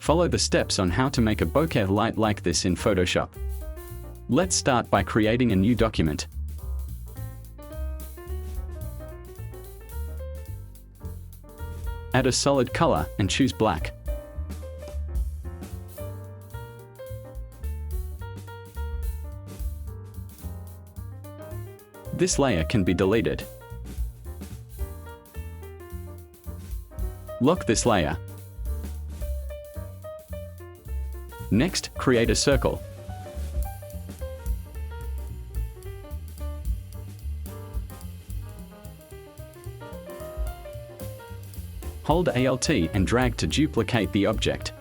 Follow the steps on how to make a bokeh light like this in Photoshop. Let's start by creating a new document. Add a solid color and choose black. This layer can be deleted. Lock this layer. Next, create a circle. Hold Alt and drag to duplicate the object.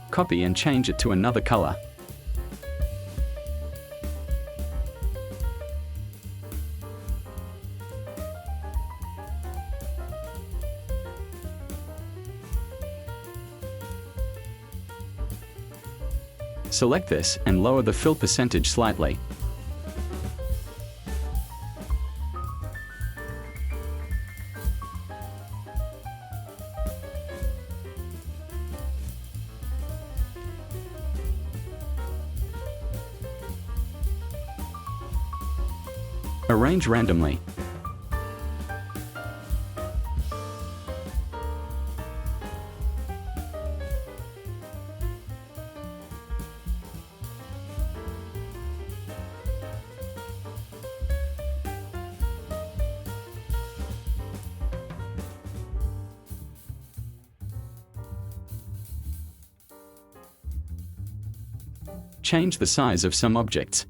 Copy and change it to another color. Select this and lower the fill percentage slightly. Arrange randomly. Change the size of some objects.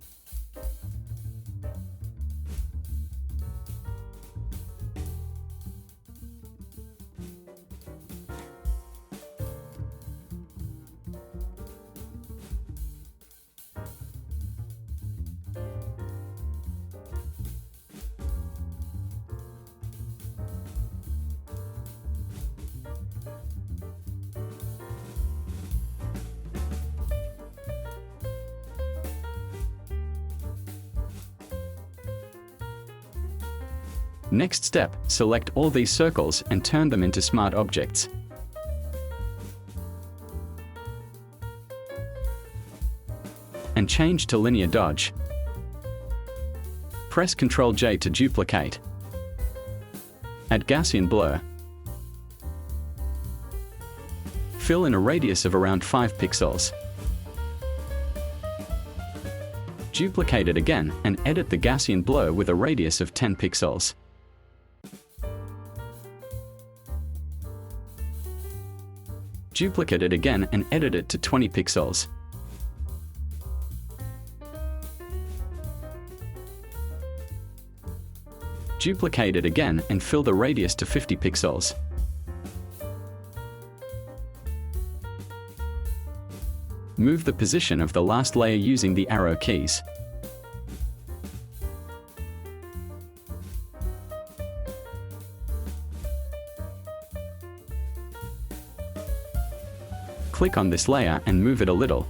Next step, select all these circles and turn them into smart objects. And change to linear dodge. Press Ctrl J to duplicate. Add Gaussian blur. Fill in a radius of around 5 pixels. Duplicate it again and edit the Gaussian blur with a radius of 10 pixels. Duplicate it again and edit it to 20 pixels. Duplicate it again and fill the radius to 50 pixels. Move the position of the last layer using the arrow keys. Click on this layer and move it a little.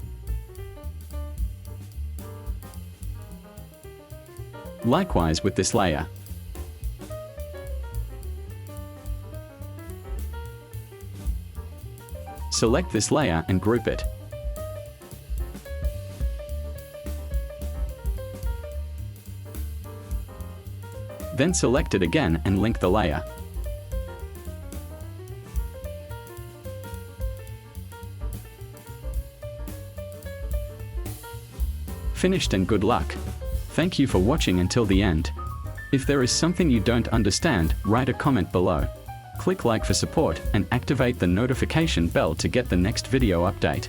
Likewise with this layer. Select this layer and group it. Then select it again and link the layer. Finished and good luck. Thank you for watching until the end. If there is something you don't understand, write a comment below. Click like for support and activate the notification bell to get the next video update.